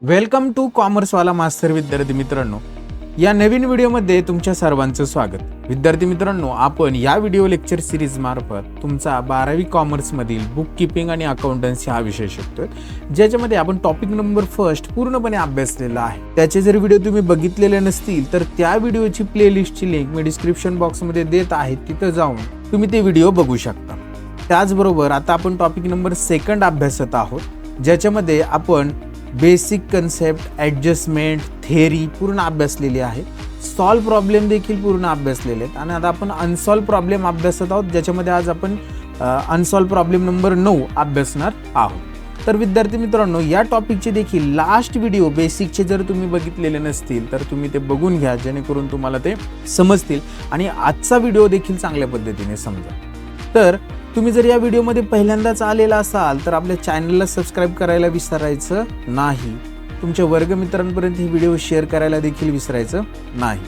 Welcome to कॉमर्सवाला master विद्यार्थी मित्रांनो, या नवीन व्हिडिओमध्ये तुमच्या सर्वांचं स्वागत. विद्यार्थी मित्रांनो, आपण या व्हिडिओ लेक्चर सिरीज मार्फत तुमचा 12वी कॉमर्समधील बुक कीपिंग आणि अकाउंटन्सी हा विषय शिकतोय, ज्याच्यामध्ये आपण टॉपिक नंबर फर्स्ट पूर्णपणे अभ्यासलेला आहे. त्याचे जर व्हिडिओ तुम्ही बघितलेले नसतील तर त्या व्हिडिओची प्लेलिस्टची लिंक मी डिस्क्रिप्शन बॉक्समध्ये देत आहे, तिथं जाऊन तुम्ही ते व्हिडिओ बघू शकता. त्याचबरोबर आता आपण टॉपिक नंबर सेकंड अभ्यासत आहोत, ज्याच्यामध्ये आपण बेसिक कन्सेप्ट, ॲडजस्टमेंट, थेअरी पूर्ण अभ्यासलेली आहे. सॉल्व प्रॉब्लेम देखील पूर्ण अभ्यासलेले आहेत आणि आता आपण अनसॉल्व प्रॉब्लेम अभ्यासत आहोत, ज्याच्यामध्ये आज आपण अनसॉल्व प्रॉब्लेम नंबर 9 अभ्यासणार आहोत. तर विद्यार्थी मित्रांनो, या टॉपिकचे देखील लास्ट व्हिडिओ बेसिकचे जर तुम्ही बघितलेले नसतील तर तुम्ही ते बघून घ्या, जेणेकरून तुम्हाला ते समजतील आणि आजचा व्हिडिओ देखील चांगल्या पद्धतीने समजा. तर तुम्ही जर या व्हिडिओमध्ये पहिल्यांदाच आलेला असाल तर आपल्या चॅनलला सबस्क्राईब करायला विसरायचं नाही. तुमच्या वर्गमित्रांपर्यंत ही व्हिडिओ शेअर करायला देखील विसरायचं नाही.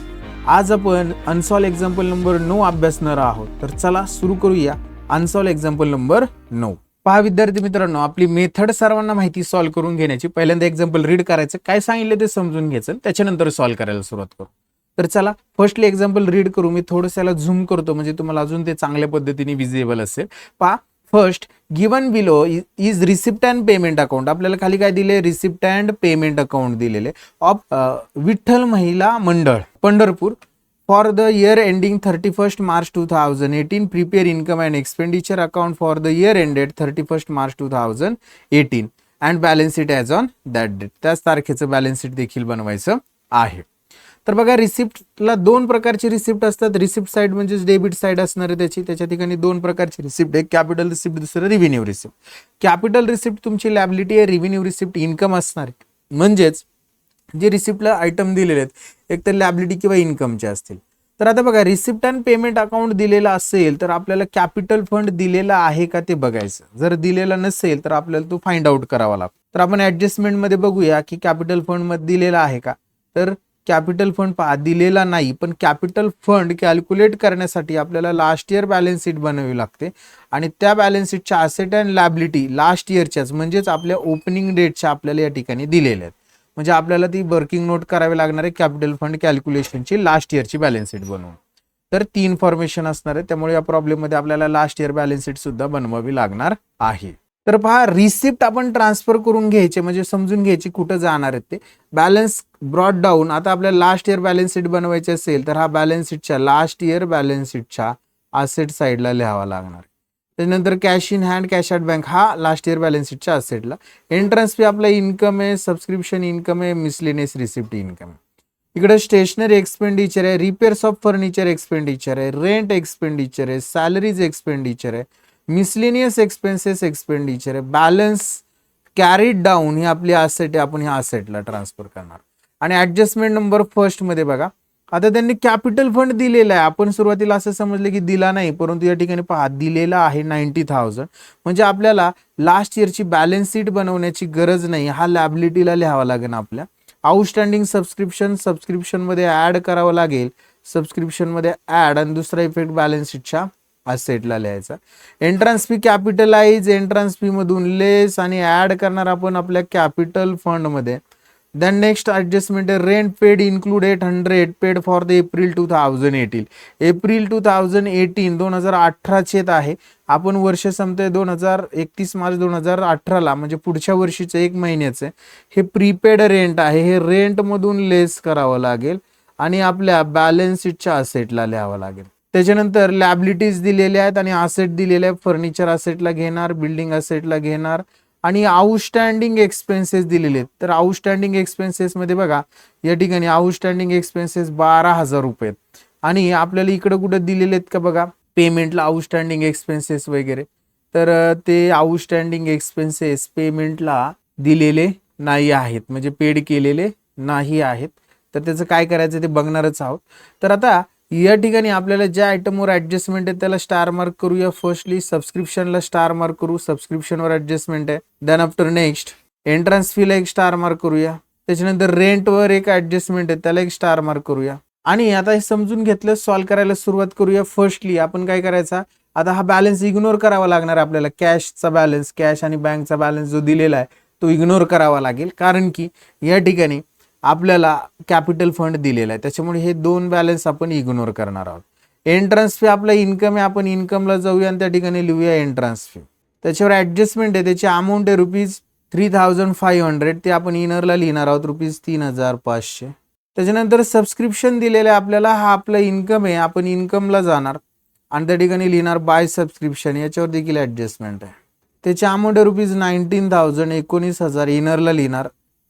आज आपण अनसॉल्व एक्झाम्पल नंबर 9 अभ्यासणार आहोत. तर चला सुरू करूया अनसॉल्व एक्झाम्पल नंबर 9. पहा विद्यार्थी मित्रांनो, आपली मेथड सर्वांना माहिती सॉल्व करून घेण्याची. पहिल्यांदा एक्झाम्पल रीड करायचं, काय सांगितलं ते समजून घ्यायचं, त्याच्यानंतर सॉल्व करायला सुरुवात करू. तर चला फर्स्टली एक्झाम्पल रीड करू. मी थोडंसं याला झूम करतो म्हणजे तुम्हाला अजून ते चांगल्या पद्धतीने विजिबल असेल. पहा, first given below is receipt and payment account. आपल्याला खाली काय दिले? रिसिप्ट अँड पेमेंट अकाउंट दिलेले of Vitthal Mahila Mandal Pandharpur for the year ending 31st March 2018. Prepare income and expenditure account for the year ended 31st March 2018 and balance sheet as on that date. त्याच तारखेचं balance sheet देखील बनवायचं आहे. तर बघा, रिसिप्टला दोन प्रकारचे रिसिप्ट असतात. रिसिप्ट साईड म्हणजे डेबिट साईड असणार आहे त्याच्या ठिकाणी दोन प्रकारचे रिसिप्ट, एक कॅपिटल रिसिप्ट, दुसरं रिव्हेन्यू रिसिप्ट. कॅपिटल रिसिप्ट तुमची लॅबिलिटी आहे, रिव्हेन्यू रिसिप्ट इन्कम असणार आहे. म्हणजेच जे रिसिप्टला आयटम दिलेले आहेत एक तर लॅबिलिटी किंवा इन्कमचे असतील. तर आता बघा, रिसिप्ट अँड पेमेंट अकाउंट दिलेला असेल तर आपल्याला कॅपिटल फंड दिलेला आहे का ते बघायचं. जर दिलेला नसेल तर आपल्याला तो फाइंड आउट करावा लागतो. तर आपण ऍडजस्टमेंट मध्ये बघूया की कॅपिटल फंड मध्ये दिलेला आहे का. तर कॅपिटल फंड पहा दिलेला नाही, पण कॅपिटल फंड कॅल्क्युलेट करण्यासाठी आपल्याला लास्ट इयर बॅलन्स शीट बनवावी लागते आणि त्या बॅलन्स शीटच्या असेट अँड लॅबिलिटी लास्ट इयरच्याच म्हणजेच आपल्या ओपनिंग डेटच्या आपल्याला या ठिकाणी दिलेल्या आहेत. म्हणजे आपल्याला ती वर्किंग नोट करावी लागणार आहे कॅपिटल फंड कॅल्क्युलेशनची लास्ट इयरची बॅलन्स शीट बनवून. तर 3 इन्फॉर्मेशन असणार आहे, त्यामुळे या प्रॉब्लेममध्ये आपल्याला लास्ट इयर बॅलन्स शीट सुद्धा बनवावी लागणार आहे. तर पहा, रिसिप्ट आपण ट्रान्सफर करून घ्यायचे म्हणजे समजून घ्यायची कुठं जाणार आहेत ते. Balance brought down. आता आपल्याला लास्ट इयर बॅलन्स शीट बनवायची असेल तर हा बॅलन्स शीटच्या लास्ट इयर बॅलन्स शीटच्या असेट साईडला लिहावा लागणार. त्यानंतर cash in hand, cash at bank हा लास्ट इयर बॅलन्स शीटच्या असेटला. एंट्रन्स फी आपला इन्कम आहे, सबस्क्रिप्शन इन्कम आहे, मिसलेनियस रिसिप्ट इन्कम आहे. इकडे स्टेशनरी एक्सपेंडिचर आहे, रिपेअर्स ऑफ फर्निचर एक्सपेंडिचर आहे, रेंट एक्सपेंडिचर आहे, सॅलरीज एक्सपेंडिचर आहे, मिसलेनियस एक्सपेन्सेस एक्सपेंडिचर आहे. बॅलन्स कॅरीड डाऊन ही आपली असेट आहे, आपण ह्या असेटला ट्रान्सफर करणार. आणि ऍडजस्टमेंट नंबर फर्स्ट मध्ये बघा, आता त्यांनी कॅपिटल फंड दिलेला आहे. आपण सुरुवातीला असं समजलं की दिला नाही, परंतु या ठिकाणी पहा दिलेला आहे 90,000. म्हणजे आपल्याला लास्ट इयरची बॅलन्स शीट बनवण्याची गरज नाही, हा लॅबिलिटीला लिहावा लागेल आपल्या. आउटस्टँडिंग सबस्क्रिप्शन मध्ये ऍड करावं लागेल, सबस्क्रिप्शन मध्ये ऍड आणि दुसरा इफेक्ट बॅलन्स शीटच्या असेटला लिहायचा. Entrance fee capitalise, entrance fee मधून लेस आणि ऍड करणार आपण आपल्या कॅपिटल फंड मध्ये. देन नेक्स्ट ऍडजस्टमेंट आहे rent paid include 800 paid for the April 2018. April 2018 2018 आहे. आपण वर्ष संपते 31 मार्च 2018ला, म्हणजे पुढच्या वर्षीचं 1 महिन्याचं हे प्रीपेड रेंट आहे. हे रेंट मधून लेस करावं लागेल आणि आपल्या बॅलन्स शीटच्या असेटला लिहावं लागेल. त्याच्यानंतर लॅबिलिटीज दिलेल्या आहेत आणि असेट दिलेले आहेत. फर्निचर असेटला घेणार, बिल्डिंग असेटला घेणार आणि आउटस्टँडिंग एक्सपेन्सेस दिलेले आहेत. तर आउटस्टँडिंग एक्सपेन्सेस मध्ये बघा, या ठिकाणी आउटस्टँडिंग एक्सपेन्सेस 12,000 रुपये आणि आपल्याला इकडे कुठं दिलेले आहेत का बघा पेमेंटला आउटस्टँडिंग एक्सपेन्सेस वगैरे. तर ते आउटस्टँडिंग एक्सपेन्सेस पेमेंटला दिलेले नाही आहेत, म्हणजे पेड केलेले नाही आहेत. तर त्याचं काय करायचं ते बघणारच आहोत. तर आता या ठिकाणी आपल्याला ज्या आयटमवर ऍडजस्टमेंट आहे त्याला स्टार मार्क करूया. फर्स्टली सबस्क्रिप्शनला स्टार मार्क करू, सबस्क्रिप्शनवर ऍडजस्टमेंट आहे. देन आफ्टर नेक्स्ट एंट्रन्स फीला एक स्टार मार्क करूया. त्याच्यानंतर रेंटवर एक ऍडजस्टमेंट आहे त्याला एक स्टार मार्क करूया. आणि आता हे समजून घेतलं, सॉल्व्ह करायला सुरुवात करूया. फर्स्टली आपण काय करायचा, आता हा बॅलन्स इग्नोर करावा लागणार आपल्याला. कॅशचा बॅलन्स, कॅश आणि बँकचा बॅलन्स जो दिलेला आहे तो इग्नोर करावा लागेल, कारण की या ठिकाणी आपल्याला कॅपिटल फंड दिलेला आहे, त्याच्यामुळे हे दोन बॅलन्स आपण इग्नोर करणार आहोत. एंट्रन्स फी आपला इन्कम आहे, आपण इन्कमला जाऊया आणि त्या ठिकाणी लिहूया एंट्रन्स फी. त्याच्यावर ॲडजस्टमेंट आहे, त्याची अमाऊंट आहे ₹3,500, ते आपण इनरला लिहिणार आहोत ₹3,500. त्याच्यानंतर सबस्क्रिप्शन दिलेलं आहे आपल्याला, हा आपला इन्कम आहे, आपण इन्कमला जाणार आणि त्या ठिकाणी लिहिणार बाय सबस्क्रिप्शन, याच्यावर देखील ॲडजस्टमेंट आहे. त्याची अमाऊंट आहे ₹19,000, 19,000 इनरला लिहिणार.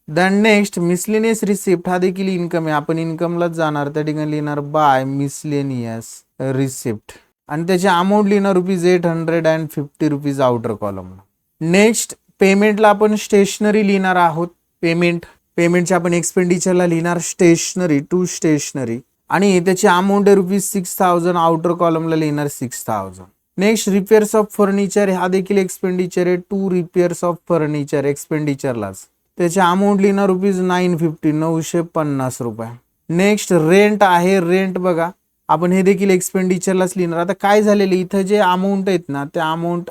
दॅन नेक्स्ट मिसलेनियस रिसिप्ट, हा देखील इन्कम आहे, आपण इन्कमलाच जाणार, त्या ठिकाणी लिहिणार बाय मिसलेनियस रिसिप्ट आणि त्याची अमाऊंट लिहिणार ₹850 आउटर कॉलमला. नेक्स्ट पेमेंटला आपण स्टेशनरी लिहिणार आहोत. पेमेंटच्या आपण एक्सपेंडिचरला लिहिणार स्टेशनरी टू स्टेशनरी आणि त्याची अमाऊंट आहे ₹6,000, आउटर कॉलमला लिहिणार 6,000. नेक्स्ट रिपेअर्स ऑफ फर्निचर, हा देखील एक्सपेंडिचर आहे, टू रिपेअर्स ऑफ फर्निचर एक्सपेंडिचरलाच, त्याची अमाऊंट लिहिणार ₹950. नेक्स्ट रेंट आहे, रेंट बघा आपण हे देखील एक्सपेंडिचरलाच लिहिणार. आता काय झालेलं इथं जे अमाऊंट आहेत ना, त्या अमाऊंट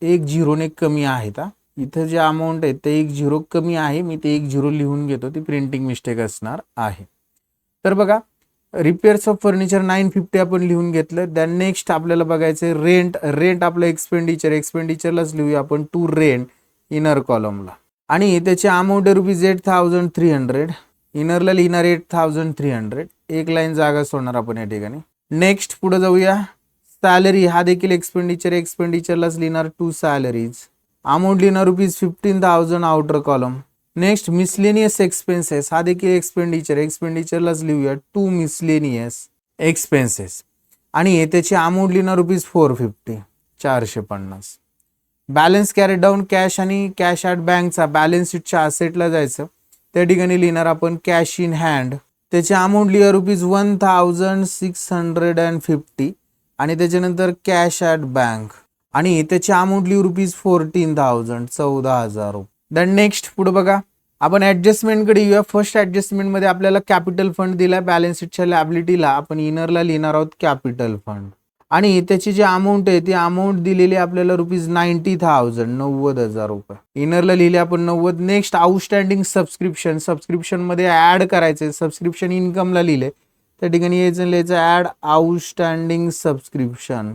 1 झिरोने कमी आहेत. इथं जे अमाऊंट आहे ते 1 झिरो कमी आहे, मी ते 1 झिरो लिहून घेतो, ती प्रिंटिंग मिस्टेक असणार आहे. तर बघा रिपेअर्स ऑफ फर्निचर 950 आपण लिहून घेतलं. दॅन नेक्स्ट आपल्याला बघायचं रेंट आपलं एक्सपेंडिचरलाच लिहूया आपण टू रेंट इनर कॉलमला आणि त्याची अमाऊंट आहे ₹8,300, इनरला लिहिणार 8,300, एक लाईन जागा सोडणार आपण या ठिकाणी. नेक्स्ट पुढे जाऊया, सॅलरी हा देखील एक्सपेंडिचरलाच लिहिणार टू सॅलरीज, अमाऊंट लिहिणार ₹15,000 outer column. Next miscellaneous expenses, हा देखील एक्सपेंडिचरलाच लिहूया टू मिसलेनियस एक्सपेन्सेस आणि त्याची अमाऊंट लिहिणार ₹450. बॅलन्स कॅरी डाऊन कॅश आणि कॅश ॲट बँकचा बॅलन्स शीटच्या असेटला जायचं, त्या ठिकाणी लिहिणार आपण कॅश इन हँड, त्याची अमाऊंट लिहा ₹1,650 आणि त्याच्यानंतर कॅश ॲट बँक आणि त्याची अमाऊंट लिहू ₹14,000 ₹14,000. दॅन नेक्स्ट पुढे बघा आपण ॲडजस्टमेंटकडे येऊया. फर्स्ट ॲडजस्टमेंटमध्ये आपल्याला कॅपिटल फंड दिला, बॅलन्स शीटच्या लॅबिलिटीला आपण इनरला लिहिणार आहोत कॅपिटल फंड आणि त्याची जी अमाऊंट आहे ती अमाऊंट दिलेली आपल्याला ₹90,000 ₹90,000 इनरला लिहिले आपण 90. नेक्स्ट आउटस्टँडिंग सबस्क्रिप्शन मध्ये ऍड करायचे, सबस्क्रिप्शन इन्कमला लिहिले, त्या ठिकाणी यायचं लिहायचं ऍड आउटस्टँडिंग सबस्क्रिप्शन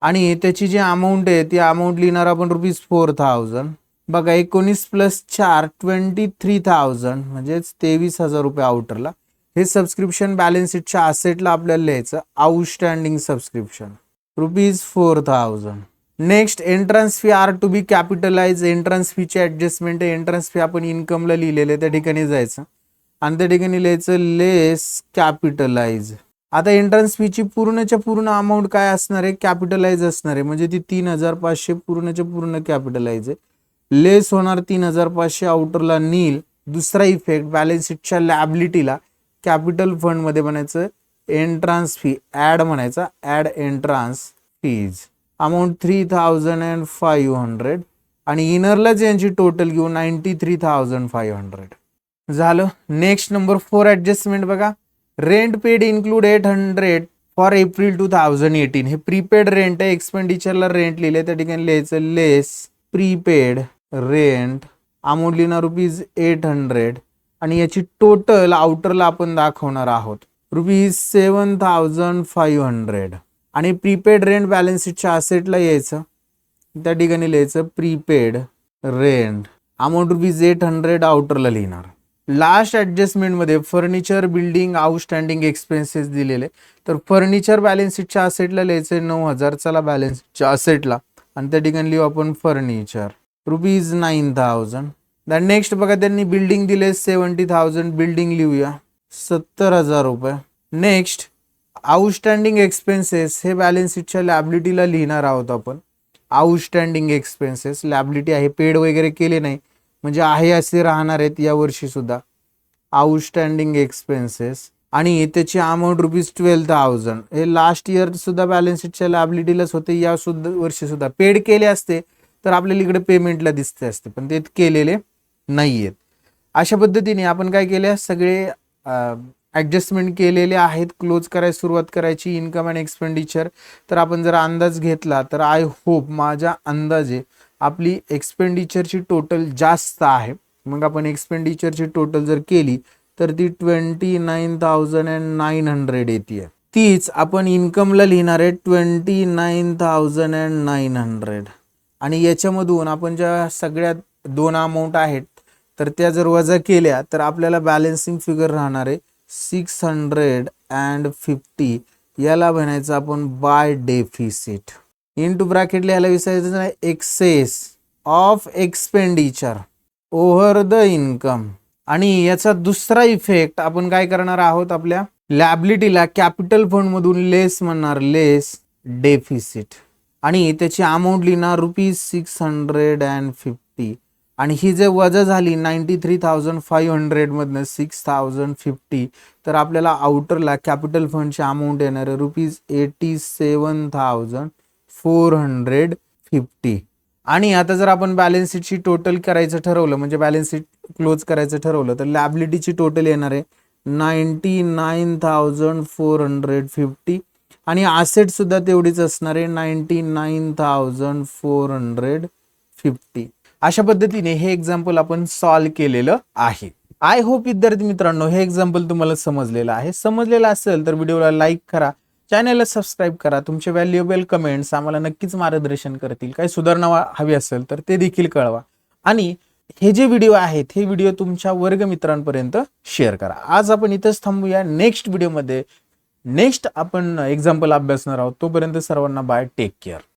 आणि त्याची जी अमाऊंट आहे ती अमाऊंट लिहिणार आपण ₹4,000. बघा 19 + 4 23,000 म्हणजेच ₹23,000 आउटरला. हे सबस्क्रिप्शन बॅलन्स शीटच्या असेटला आपल्याला लिहायचं outstanding subscription ₹4,000. Next entrance fee are to be capitalize, entrance फीची ॲडजस्टमेंट आहे. एंट्रन्स फी आपण इन्कमला लिहिलेलं त्या ठिकाणी जायचं आणि त्या ठिकाणी लिहायचं लेस कॅपिटलाइज. आता एंट्रन्स फीची पूर्णच्या पूर्ण अमाऊंट काय असणार आहे, कॅपिटलाइज असणार आहे, म्हणजे ती 3,500 पूर्णच्या पूर्ण कॅपिटलाइज आहे. लेस होणार 3,500 आउटरला नील. दुसरा इफेक्ट बॅलन्स शीटच्या लॅबिलिटीला कॅपिटल फंड मध्ये बनायचं एंट्रन्स फी ऍड म्हणायचा, ऍड एंट्रन्स फीज अमाऊंट 3,500 आणि इनरलाच यांची टोटल घेऊन 93,500 झालं. नेक्स्ट नंबर 4 ॲडजस्टमेंट बघा, rent paid include 800 for April 2018. हे प्रीपेड रेंट आहे, एक्सपेंडिचरला रेंट लिहिले, त्या ठिकाणी लिहायचं लेस प्रीपेड रेंट, अमाऊंट लिहिणार ₹800 आणि याची टोटल आउटरला आपण दाखवणार आहोत ₹7,500 आणि प्रीपेड रेंट बॅलन्स शीटच्या असेटला यायचं, त्या ठिकाणी लिहायचं प्रीपेड रेंट, अमाऊंट ₹800 आउटरला लिहिणार. लास्ट ॲडजस्टमेंटमध्ये फर्निचर बिल्डिंग आउटस्टँडिंग एक्सपेन्सेस दिलेले, तर फर्निचर बॅलन्स शीटच्या असेटला लिहायचं 9,000, चला बॅलन्स शीटच्या असेटला आणि त्या ठिकाणी लिहू आपण फर्निचर ₹9,000. दॅन नेक्स्ट बघा त्यांनी बिल्डिंग दिले 70,000, बिल्डिंग लिहूया ₹70,000. नेक्स्ट आउटस्टँडिंग एक्सपेन्सेस, हे बॅलन्स शीटच्या लॅबिलिटीला लिहिणार आहोत आपण. आउटस्टँडिंग एक्सपेन्सेस लॅबिलिटी आहे, पेड वगैरे केले नाही म्हणजे आहे असे राहणार आहेत या वर्षी सुद्धा. आउटस्टँडिंग एक्सपेन्सेस आणि त्याची अमाऊंट ₹12,000. हे लास्ट इयर सुद्धा बॅलन्स शीटच्या लॅबिलिटीलाच होते, या सुद्धा वर्षी सुद्धा पेड केले असते तर आपल्याला इकडे पेमेंटला दिसते असते, पण ते केलेले नाही आहेत. अशा पद्धतीने आपण काय केले, सगळे ॲडजस्टमेंट केलेले आहेत. क्लोज करायला सुरुवात करायची इन्कम अँड एक्सपेंडिचर. तर आपण जर अंदाज घेतला तर आय होप माझ्या अंदाजे आपली एक्सपेंडिचरची टोटल जास्त आहे. मग आपण एक्सपेंडिचरची टोटल जर केली तर ती 29,900 येते. तीच आपण इन्कमला लिहिणार आहे 29,900. आणि याच्यामधून आपण ज्या सगळ्या दोन अमाऊंट आहेत तर त्या जर वजा केल्या तर आपल्याला बॅलन्सिंग फिगर राहणार आहे 650. याला म्हणायचं आपण बाय डेफिसिट. इंटू ब्रॅकेट लिहायला विसरायचं नाही, excess of expenditure over the income. आणि याचा दुसरा इफेक्ट आपण काय करणार आहोत, आपल्या लॅबिलिटीला कॅपिटल फंड मधून लेस म्हणणार, लेस डेफिसिट. आणि त्याची अमाऊंट लिहिणार ₹650. आणि ही जे वजा झाली 93,500 मधनं 6,050, तर आपल्याला आउटरला कॅपिटल फंडची अमाऊंट येणार आहे ₹87,450. आणि आता जर आपण बॅलन्स शीटची टोटल करायचं ठरवलं, म्हणजे बॅलन्स शीट क्लोज करायचं ठरवलं, तर लॅबिलिटीची टोटल येणार आहे 99,450. आणि ॲसेट सुद्धा तेवढीच असणार आहे 99,450. अशा पद्धतीने हे एक्झाम्पल आपण सॉल्व्ह केलेलं आहे. आय होप विद्यार्थी मित्रांनो हे एक्झाम्पल तुम्हाला समजलेलं आहे. समजलेलं असेल तर व्हिडिओला लाईक करा, चॅनलला सबस्क्राईब करा. तुमचे व्हॅल्युएबल कमेंट्स आम्हाला नक्कीच मार्गदर्शन करतील. काही सुधारणा हवी असेल तर ते देखील कळवा. आणि हे जे व्हिडिओ आहेत हे व्हिडिओ तुमच्या वर्गमित्रांपर्यंत शेअर करा. आज आपण इथंच थांबूया. नेक्स्ट व्हिडिओमध्ये नेक्स्ट आपण एक्झाम्पल अभ्यासणार आहोत. तोपर्यंत सर्वांना बाय, टेक केअर.